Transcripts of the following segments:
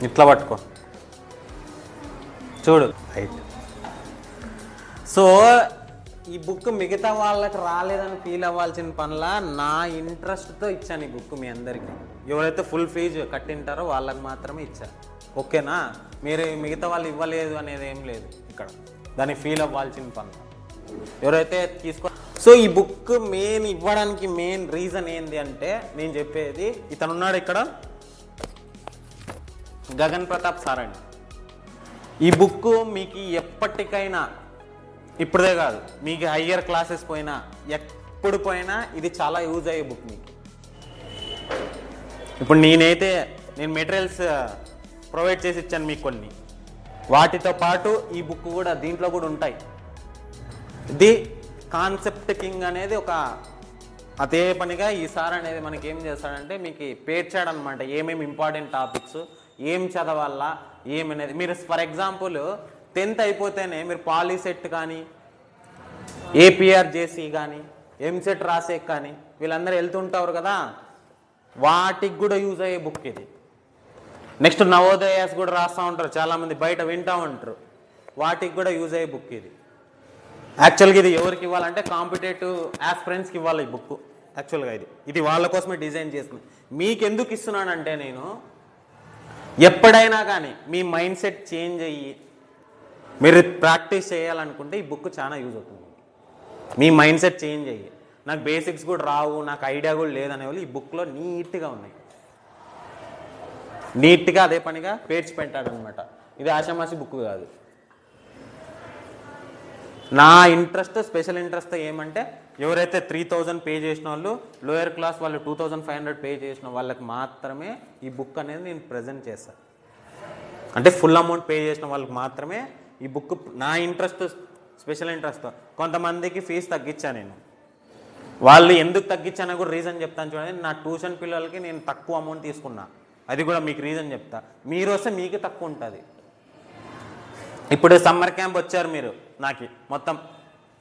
ఇట్లా పట్టుకో చూడు రైట్. సో ఈ బుక్ మిగతా వాళ్ళకి రాలేదని ఫీల్ అవ్వాల్సిన పనుల నా ఇంట్రెస్ట్తో ఇచ్చాను ఈ బుక్ మీ అందరికీ. ఎవరైతే ఫుల్ ఫీజు కట్టింటారో వాళ్ళకి మాత్రమే ఇచ్చాను. ఓకేనా? మీరు మిగతా వాళ్ళు ఇవ్వలేదు అనేది ఏం లేదు ఇక్కడ, దాన్ని ఫీల్ అవ్వాల్సిన పనులు ఎవరైతే తీసుకో. సో ఈ బుక్ మెయిన్ ఇవ్వడానికి మెయిన్ రీజన్ ఏంటి అంటే, నేను చెప్పేది ఇతనున్నాడు ఇక్కడ, గగన్ ప్రతాప్ సార్ అండి. ఈ బుక్ మీకు ఎప్పటికైనా, ఇప్పుడే కాదు, మీకు హయ్యర్ క్లాసెస్ పోయినా ఎప్పుడు పోయినా ఇది చాలా యూజ్ అయ్యే బుక్ మీకు. ఇప్పుడు నేను మెటీరియల్స్ ప్రొవైడ్ చేసి ఇచ్చాను మీకు కొన్ని, వాటితో పాటు ఈ బుక్ కూడా దీంట్లో కూడా ఉంటాయి. ఇది కాన్సెప్ట్ కింగ్ అనేది ఒక అదే పనిగా ఈ సార్ అనేది మనకి ఏం చేస్తాడంటే మీకు పేర్చాడనమాట, ఏమేమి ఇంపార్టెంట్ టాపిక్స్, ఏం చదవాలా ఏమనేది. మీరు ఫర్ ఎగ్జాంపుల్ 10th అయిపోతేనే మీరు పాలీసెట్ కానీ ఏపీఆర్జేసీ కానీ ఎంసెట్ రాసే కానీ వీళ్ళందరూ వెళ్తుంటారు కదా, వాటికి కూడా యూజ్ అయ్యే బుక్ ఇది. నెక్స్ట్ నవోదయాస్ కూడా రాస్తూ ఉంటారు చాలామంది, బయట వింటూ ఉంటారు, వాటికి కూడా యూజ్ అయ్యే బుక్ ఇది. యాక్చువల్గా ఇది ఎవరికి ఇవ్వాలంటే కాంపిటేటివ్ ఆస్పిరెంట్స్కి ఇవ్వాలి ఈ బుక్. యాక్చువల్గా ఇది వాళ్ళ కోసమే డిజైన్ చేసింది. మీకు ఎందుకు ఇస్తున్నానంటే, నేను ఎప్పుడైనా కానీ మీ మైండ్ సెట్ చేంజ్ అయ్యి మీరు ప్రాక్టీస్ చేయాలనుకుంటే ఈ బుక్ చాలా యూజ్ అవుతుంది. మీ మైండ్ సెట్ చేంజ్ అయ్యి, నాకు బేసిక్స్ కూడా రావు, నాకు ఐడియా కూడా లేదనే వాళ్ళు ఈ బుక్లో నీట్గా ఉన్నాయి, నీట్గా అదే పనిగా పేర్చి పెట్టాడనమాట. ఇది ఆషామాషి బుక్ కాదు. నా ఇంట్రెస్ట్, స్పెషల్ ఇంట్రెస్ట్ ఏమంటే, ఎవరైతే 3000 పే చేసిన వాళ్ళు, లోయర్ క్లాస్ వాళ్ళు 2500 పే చేసిన వాళ్ళకి మాత్రమే ఈ బుక్ అనేది నేను ప్రజెంట్ చేస్తాను. అంటే ఫుల్ అమౌంట్ పే చేసిన వాళ్ళకి మాత్రమే ఈ బుక్. నా ఇంట్రెస్ట్, స్పెషల్ ఇంట్రెస్ట్. కొంతమందికి ఫీజు తగ్గించాను నేను, వాళ్ళు ఎందుకు తగ్గించానో కూడా రీజన్ చెప్తాను చూడండి. నా ట్యూషన్ పిల్లలకి నేను తక్కువ అమౌంట్ తీసుకున్నా, అది కూడా మీకు రీజన్ చెప్తా. మీరు వస్తే మీకు తక్కువ ఉంటుంది. ఇప్పుడు సమ్మర్ క్యాంప్ వచ్చారు మీరు, నాకు మొత్తం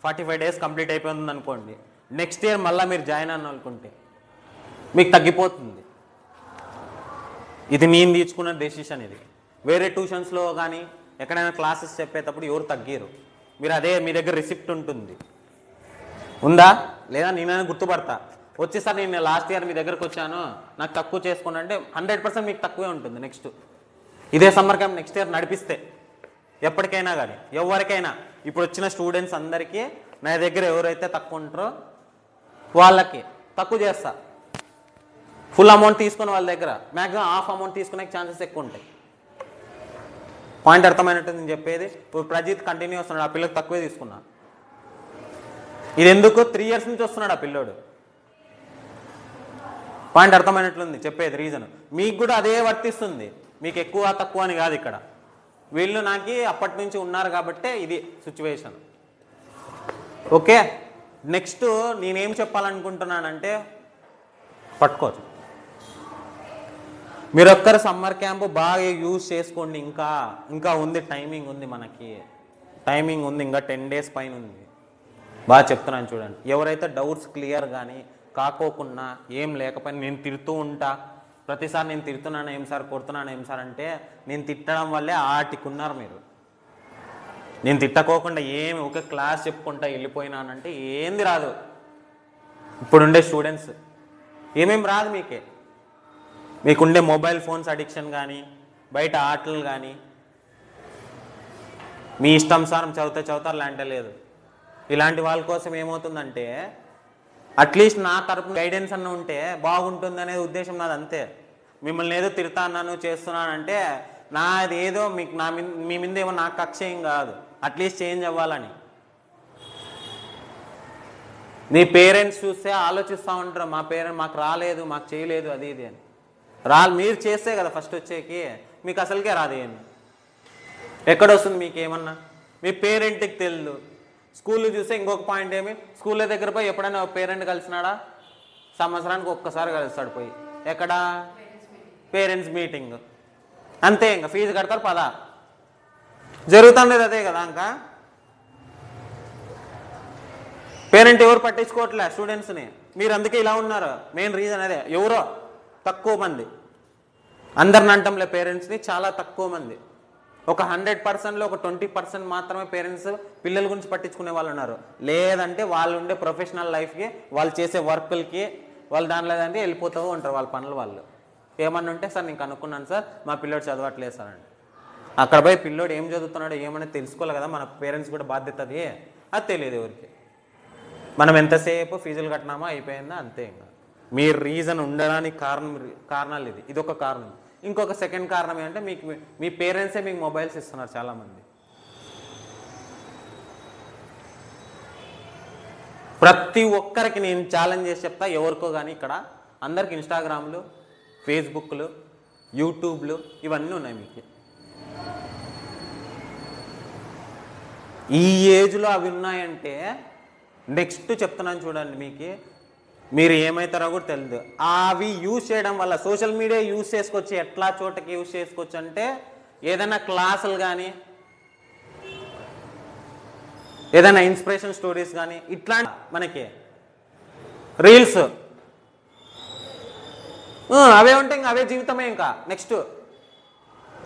45 days కంప్లీట్ అయిపోతుంది అనుకోండి, నెక్స్ట్ ఇయర్ మళ్ళీ మీరు జాయిన్ అన్న అనుకుంటే మీకు తగ్గిపోతుంది. ఇది నేను తీసుకున్న డెసిషన్. ఇది వేరే ట్యూషన్స్లో కానీ ఎక్కడైనా క్లాసెస్ చెప్పేటప్పుడు ఎవరు తగ్గిరు. మీరు అదే, మీ దగ్గర రిసిప్ట్ ఉంటుంది ఉందా లేదా, నేనైనా గుర్తుపడతా. వచ్చేసారి నేను లాస్ట్ ఇయర్ మీ దగ్గరకు వచ్చాను, నాకు తక్కువ చేసుకోండి అంటే 100% మీకు తక్కువే ఉంటుంది. నెక్స్ట్ ఇదే సమ్మర్ క్యాంప్ నెక్స్ట్ ఇయర్ నడిపిస్తే ఎప్పటికైనా కానీ ఎవరికైనా, ఇప్పుడు వచ్చిన స్టూడెంట్స్ అందరికీ నా దగ్గర ఎవరైతే తక్కువ ఉంటారో వాళ్ళకి తక్కువ చేస్తా. ఫుల్ అమౌంట్ తీసుకుని వాళ్ళ దగ్గర మ్యాక్సిమం హాఫ్ అమౌంట్ తీసుకునే ఛాన్సెస్ ఎక్కువ ఉంటాయి. పాయింట్ అర్థమైనట్టు నేను చెప్పేది. ఇప్పుడు ప్రజిత్ కంటిన్యూ వస్తున్నాడు, ఆ పిల్లకి తక్కువే తీసుకున్నా. ఇది ఎందుకు, 3 years నుంచి వస్తున్నాడు ఆ పిల్లోడు. పాయింట్ అర్థమైనట్లుంది చెప్పేది రీజన్. మీకు కూడా అదే వర్తిస్తుంది, మీకు ఎక్కువ తక్కువ అని కాదు. ఇక్కడ వీళ్ళు నాకు అప్పటి నుంచి ఉన్నారు కాబట్టే ఇది సిచ్యువేషన్. ఓకే, నెక్స్ట్ నేనేం చెప్పాలనుకుంటున్నానంటే, పట్టుకోవచ్చు మీరు ఒక్కరు సమ్మర్ క్యాంపు బాగా యూజ్ చేసుకోండి. ఇంకా ఉంది, టైమింగ్ ఉంది, మనకి టైమింగ్ ఉంది, ఇంకా 10 days పైన ఉంది. బాగా చెప్తున్నాను చూడండి. ఎవరైతే డౌట్స్ క్లియర్ కానీ కాకోకుండా ఏం లేకపోయినా, నేను తిడుతూ ఉంటా ప్రతిసారి, నేను తిడుతున్నాను ఏం సార్, కొడుతున్నాను ఏం సార్ అంటే, నేను తిట్టడం వల్లే ఆటికున్నారు మీరు. నేను తిట్టకోకుండా ఏమి ఒక క్లాస్ చెప్పుకుంటా వెళ్ళిపోయినానంటే ఏంది రాదు. ఇప్పుడుండే స్టూడెంట్స్ ఏమేమి రాదు మీకుండే మొబైల్ ఫోన్స్ అడిక్షన్ కానీ, బయట ఆటలు కానీ, మీ ఇష్టానుసారం చదువుతారు లాంటి లేదు. ఇలాంటి వాళ్ళ కోసం ఏమవుతుందంటే, అట్లీస్ట్ నా తరపున గైడెన్స్ అన్న ఉంటే బాగుంటుంది అనేది ఉద్దేశం నాది. అంతే. మిమ్మల్ని ఏదో తిడతా అన్నాను చేస్తున్నానంటే నాది ఏదో మీకు మీ మీద ఏమో నాకు కక్ష ఏం కాదు, అట్లీస్ట్ చేంజ్ అవ్వాలని. నీ పేరెంట్స్ చూస్తే ఆలోచిస్తూ ఉంటారు, మా పేరెంట్ మాకు రాలేదు, మాకు చేయలేదు, అది ఇది అని. మీరు చేస్తే కదా ఫస్ట్ వచ్చేకి, మీకు అసలుకే రాదు. ఏమి ఎక్కడొస్తుంది మీకు ఏమన్నా, మీ పేరెంట్కి తెలియదు. స్కూల్లో చూస్తే ఇంకొక పాయింట్ ఏమి, స్కూల్లో దగ్గర పోయి ఎప్పుడైనా పేరెంట్ కలిసినాడా, సంవత్సరానికి ఒక్కసారి కలుస్తాడు పోయి. ఎక్కడ, పేరెంట్స్ మీటింగ్, అంతే. ఇంకా ఫీజు కడతారు, పదా జరుగుతుండేది అదే కదా. ఇంకా పేరెంట్ ఎవరు పట్టించుకోవట్లే స్టూడెంట్స్ని. మీరు అందుకే ఇలా ఉన్నారు. మెయిన్ రీజన్ అదే. ఎవరో తక్కువ మంది, అందరిని అంటంలే పేరెంట్స్ని, చాలా తక్కువ మంది, ఒక 100%లో ఒక 20% మాత్రమే పేరెంట్స్ పిల్లల గురించి పట్టించుకునే వాళ్ళు ఉన్నారు. లేదంటే వాళ్ళు ఉండే ప్రొఫెషనల్ లైఫ్కి, వాళ్ళు చేసే వర్కులకి, వాళ్ళు దానిలో అంటే వెళ్ళిపోతూ ఉంటారు వాళ్ళ పనులు. వాళ్ళు ఏమన్నా ఉంటే సార్ నేను కనుక్కున్నాను సార్, మా పిల్లోడు చదవట్లేదు సార్ అండి. అక్కడ పోయి పిల్లోడు ఏం చదువుతున్నాడో ఏమనేది తెలుసుకోవాలి కదా, మన పేరెంట్స్ కూడా బాధ్యత అది. అది తెలియదు ఎవరికి. మనం ఎంతసేపు ఫీజులు కట్టినామా అయిపోయిందా అంతే. ఇంకా మీ రీజన్ ఉండడానికి కారణాలు ఇది ఒక కారణం. ఇంకొక సెకండ్ కారణం ఏంటంటే మీకు మీ పేరెంట్సే మీకు మొబైల్స్ ఇస్తున్నారు చాలామంది. ప్రతి ఒక్కరికి నేను ఛాలెంజ్ చేసి చెప్తా, ఎవరికో కానీ ఇక్కడ అందరికి ఇన్స్టాగ్రామ్లు, ఫేస్బుక్లు, యూట్యూబ్లు ఇవన్నీ ఉన్నాయి మీకు. ఈ ఏజ్లో అవి ఉన్నాయంటే నెక్స్ట్ చెప్తున్నాను చూడండి, మీరు ఏమవుతారో కూడా తెలియదు. అవి యూజ్ చేయడం వల్ల సోషల్ మీడియా యూజ్ చేసుకోవచ్చు. ఎట్లా చోటకి యూజ్ చేసుకోవచ్చు అంటే, ఏదైనా క్లాసులు కానీ, ఏదైనా ఇన్స్పిరేషన్ స్టోరీస్ కానీ, ఇట్లా మనకి రీల్స్ అవే ఉంటాయి. ఇంకా అవే జీవితమే. ఇంకా నెక్స్ట్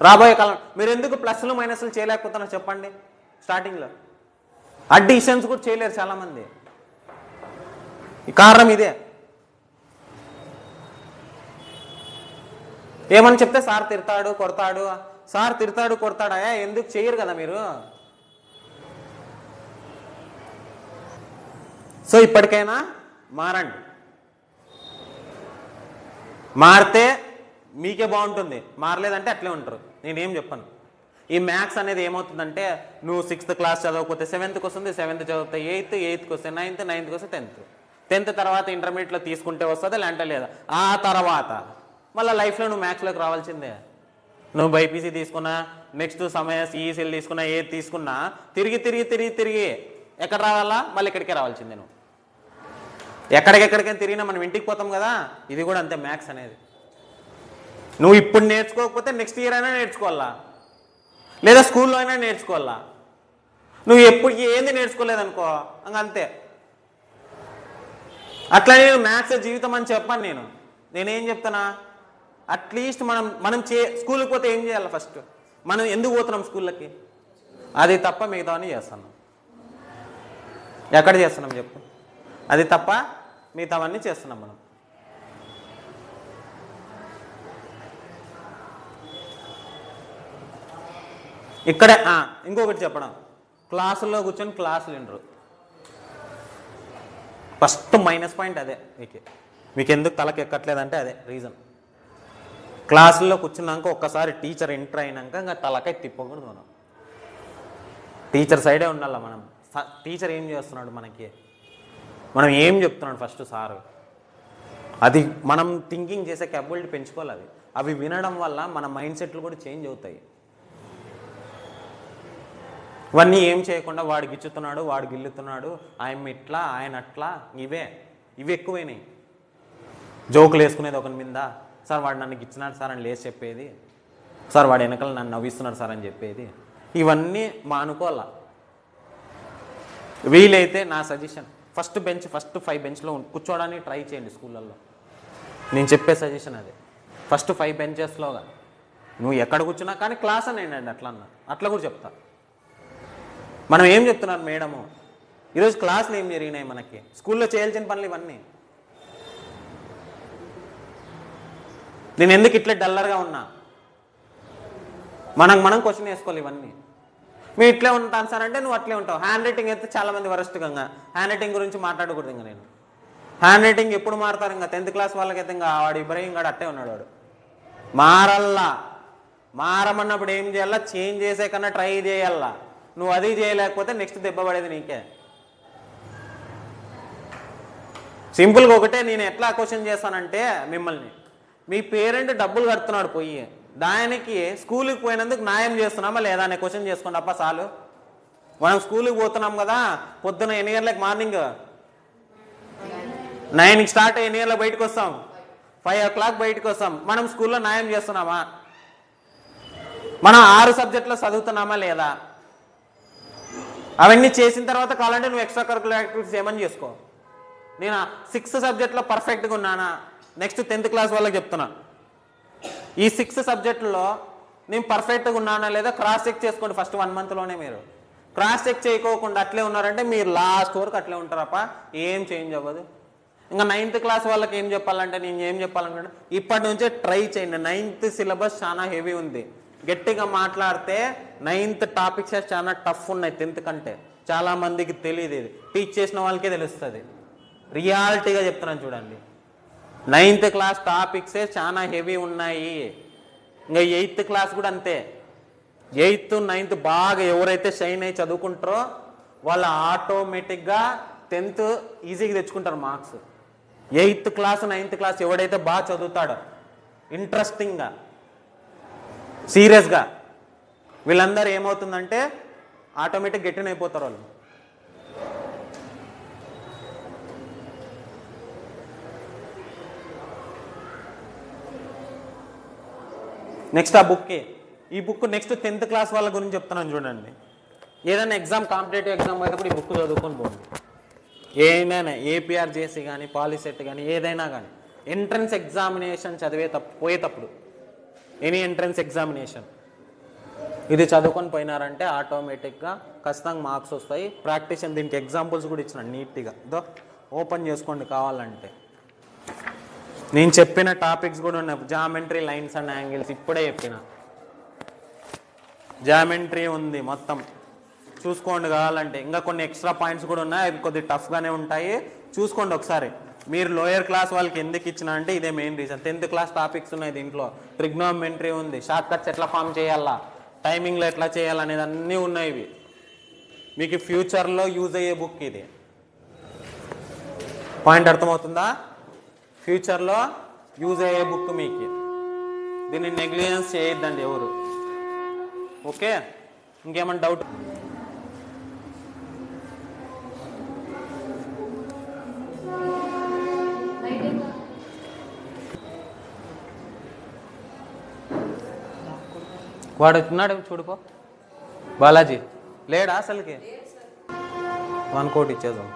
రాబోయే కాలం మీరు ఎందుకు ప్లస్లు మైనస్లు చేయలేకపోతున్నారు చెప్పండి. స్టార్టింగ్లో అడిషన్స్ కూడా చేయలేరు చాలామంది. కారణం ఇదే. ఏమని చెప్తే సార్ తిడతాడు కొడతాడు, సార్ తిడతాడు కొడతాడా, ఎందుకు చేయరు కదా మీరు. సో ఇప్పటికైనా మారండి. మారితే మీకే బాగుంటుంది, మారలేదంటే అట్లే ఉంటారు. నేనేం చెప్పను. ఈ మ్యాథ్స్ అనేది ఏమవుతుందంటే, నువ్వు 6th క్లాస్ చదవకపోతే 7th వస్తుంది, 7th చదివితే 8th వస్తే 9th వస్తే 10th తర్వాత ఇంటర్మీడియట్లో తీసుకుంటే వస్తుంది, లేదంటే లేదా. ఆ తర్వాత మళ్ళీ లైఫ్లో నువ్వు మ్యాథ్స్లోకి రావాల్సిందే. నువ్వు బైపీసీ తీసుకున్నా, నెక్స్ట్ ఈసీఎల్ తీసుకున్నా, ఏది తీసుకున్నా తిరిగి ఎక్కడ రావాలా, మళ్ళీ ఇక్కడికే రావాల్సిందే. నువ్వు ఎక్కడికెక్కడికైనా తిరిగినా మనం ఇంటికి పోతాం కదా. ఇది కూడా అంతే మ్యాథ్స్ అనేది. నువ్వు ఇప్పుడు నేర్చుకోకపోతే నెక్స్ట్ ఇయర్ అయినా నేర్చుకోవాలా, లేదా స్కూల్లో అయినా నేర్చుకోవాలా. నువ్వు ఎప్పుడు ఏంది నేర్చుకోలేదనుకో అంతే. అట్లా నేను మ్యాథ్స్ జీవితం అని చెప్పాను. నేనేం చెప్తానా, అట్లీస్ట్ మనం స్కూల్కి పోతే ఏం చేయాలి, ఫస్ట్ మనం ఎందుకు పోతున్నాం స్కూళ్ళకి, అది తప్ప మిగతావన్నీ చేస్తున్నాం. ఎక్కడ చేస్తున్నాం చెప్పు, అది తప్ప మిగతావన్నీ చేస్తున్నాం మనం. ఇక్కడే ఇంకొకటి చెప్పడం, క్లాసుల్లో కూర్చొని క్లాసులు వినరు. ఫస్ట్ మైనస్ పాయింట్ అదే. మీకు ఎందుకు తలకి ఎక్కట్లేదంటే అదే రీజన్. క్లాసుల్లో కూర్చున్నాక ఒక్కసారి టీచర్ ఎంటర్ అయినాక ఇంకా తలకాయ తిప్పకూడదు. టీచర్ సైడే ఉండాలి మనం. టీచర్ ఏం చేస్తున్నాడు మనకి, మనం ఏం చెప్తున్నాడు ఫస్ట్ సారు, అది మనం థింకింగ్ చేసే క్యాపబిలిటీ పెంచుకోవాలి. అవి వినడం వల్ల మన మైండ్ సెట్లు కూడా చేంజ్ అవుతాయి. ఇవన్నీ ఏం చేయకుండా వాడు గిచ్చుతున్నాడు, వాడు గిల్లుతున్నాడు, ఆయన ఇట్లా ఆయన అట్లా, ఇవి ఎక్కువైనాయి. జోకులు వేసుకునేది ఒకరి మీద, సార్ వాడు నన్ను గిచ్చినాడు సార్ అని లేచి చెప్పేది, సార్ వాడు వెనకాల నన్ను నవ్విస్తున్నాడు సార్ అని చెప్పేది. ఇవన్నీ మానుకోవాలా. వీలైతే నా సజెషన్ ఫస్ట్ 5 బెంచ్లో కూర్చోవడానికి ట్రై చేయండి స్కూళ్ళల్లో. నేను చెప్పే సజెషన్ అదే. ఫస్ట్ 5 బెంచెస్లోగా నువ్వు ఎక్కడ కూర్చున్నా కానీ క్లాస్ అనేయండి అట్లా కూడా చెప్తా. మనం ఏం చెప్తున్నారు మేడము, ఈరోజు క్లాసులు ఏం జరిగినాయి, మనకి స్కూల్లో చేయాల్సిన పనులు ఇవన్నీ. నేను ఎందుకు ఇట్లా డల్లర్గా ఉన్నా, మనం క్వశ్చన్ వేసుకోవాలి. ఇవన్నీ మీరు ఇట్లే ఉంటాను సార్ అంటే నువ్వు అట్లే ఉంటావు. హ్యాండ్ రైటింగ్ అయితే చాలామంది వరస్ట్గా, హ్యాండ్ రైటింగ్ గురించి మాట్లాడకూడదు. ఇంకా నేను హ్యాండ్ రైటింగ్ ఎప్పుడు మారుతారు, ఇంకా 10th క్లాస్ వాళ్ళకైతే ఇంకా వాడు ఇబ్రహీం గాడు అట్టే ఉన్నాడు. వాడు మారమన్నప్పుడు ఏం చేయాలా, చేంజ్ చేసే కన్నా ట్రై చేయాలా. నువ్వు అది చేయలేకపోతే నెక్స్ట్ దెబ్బ పడేది నీకే. సింపుల్గా ఒకటే నేను ఎట్లా క్వశ్చన్ చేస్తానంటే, మిమ్మల్ని మీ పేరెంట్ డబ్బులు కడుతున్నాడు పోయి, దానికి స్కూల్కి పోయినందుకు న్యాయం చేస్తున్నామా లేదా అనే క్వశ్చన్ చేసుకోండి అప్ప చాలు. మనం స్కూల్కి పోతున్నాం కదా, పొద్దున ఎన్ని గంటలకు, మార్నింగ్ 9కి స్టార్ట్ అయ్యి ఎన్ని గంటలకు బయటకు వస్తాం, 5 o'clock బయటకు వస్తాం. మనం స్కూల్లో న్యాయం చేస్తున్నామా, మనం 6 సబ్జెక్టులో చదువుతున్నామా లేదా, అవన్నీ చేసిన తర్వాత కావాలంటే నువ్వు ఎక్స్ట్రా కరికులర్ యాక్టివిటీస్ ఏమని చేసుకో. నేను 6 సబ్జెక్ట్లో పర్ఫెక్ట్గా ఉన్నానా? నెక్స్ట్ 10th క్లాస్ వాళ్ళకి చెప్తున్నా, ఈ 6 సబ్జెక్టులో నేను పర్ఫెక్ట్గా ఉన్నానా లేదా క్రాస్ చెక్ చేసుకోండి ఫస్ట్ 1 మంత్లోనే. మీరు క్రాస్ చెక్ చేయకోకుండా అట్లే ఉన్నారంటే మీరు లాస్ట్ వరకు అట్లే ఉంటారప్ప, ఏం చేంజ్ అవ్వదు. ఇంకా 9th క్లాస్ వాళ్ళకి ఏం చెప్పాలంటే, నేను ఏం చెప్పాలనుకుంటే ఇప్పటి నుంచే ట్రై చేయండి. 9th సిలబస్ చాలా హెవీ ఉంది. గట్టిగా మాట్లాడితే 9th టాపిక్స్ చాలా టఫ్ ఉన్నాయి 10th కంటే. చాలామందికి తెలియదు, ఇది టీచ్ చేసిన వాళ్ళకే తెలుస్తుంది. రియాలిటీగా చెప్తున్నాను చూడండి, 9th క్లాస్ టాపిక్సే చాలా హెవీ ఉన్నాయి. ఇంకా 8th క్లాస్ కూడా అంతే. 8th 9th బాగా ఎవరైతే షైన్ అయ్యి చదువుకుంటారో వాళ్ళు ఆటోమేటిక్గా 10th ఈజీగా తెచ్చుకుంటారు marks. 8th class 9th class ఎవడైతే బాగా చదువుతాడో ఇంట్రెస్టింగ్గా సీరియస్గా, వీళ్ళందరూ ఏమవుతుందంటే ఆటోమేటిక్ గెట్టిన అయిపోతారు వాళ్ళు. నెక్స్ట్ ఈ బుక్ నెక్స్ట్ 10th క్లాస్ వాళ్ళ గురించి చెప్తున్నాను చూడండి. ఏదైనా ఎగ్జామ్, కాంపిటేటివ్ ఎగ్జామ్ పోయేటప్పుడు ఈ బుక్ చదువుకొని పోండి. ఏదైనా ఏపీఆర్జేసీ కానీ పాలిసెట్ కానీ ఏదైనా కానీ ఎంట్రన్స్ ఎగ్జామినేషన్ పోయేటప్పుడు ఎనీ ఎంట్రన్స్ ఎగ్జామినేషన్ ఇది చదువుకొని పోయినారంటే ఆటోమేటిక్గా ఖచ్చితంగా మార్క్స్ వస్తాయి. ప్రాక్టీస్ దీనికి ఎగ్జాంపుల్స్ కూడా ఇచ్చిన నీట్గా ఓపెన్ చేసుకోండి కావాలంటే. నేను చెప్పిన టాపిక్స్ కూడా ఉన్నాయి. జామెట్రీ, లైన్స్ అండ్ యాంగిల్స్ ఇప్పుడే చెప్పిన. జామెట్రీ ఉంది మొత్తం చూసుకోండి కావాలంటే. ఇంకా కొన్ని ఎక్స్ట్రా పాయింట్స్ కూడా ఉన్నాయి, అవి కొద్దిగా టఫ్గానే ఉంటాయి, చూసుకోండి ఒకసారి. మీరు లోయర్ క్లాస్ వాళ్ళకి ఎందుకు ఇచ్చిన అంటే ఇదే main reason. 10th class topics ఉన్నాయి దీంట్లో. ట్రిగ్నోమెట్రీ ఉంది, షార్ట్ కట్స్ ఎట్లా ఫామ్ చేయాలా, టైమింగ్లో ఎట్లా చేయాలనేది అన్నీ ఉన్నాయి. ఇవి మీకు ఫ్యూచర్లో యూజ్ అయ్యే బుక్ ఇది. పాయింట్ అర్థమవుతుందా? ఫ్యూచర్లో యూజ్ అయ్యే బుక్ మీకు. దీన్ని నెగ్లిజెన్స్ చేయొద్దండి ఎవరు. ఓకే, ఇంకేమైనా డౌట్? వాడు వచ్చినాడు చూడుకో, బాలాజీ లేడా అసలుకి? 1 కోటి ఇచ్చేద్దాం.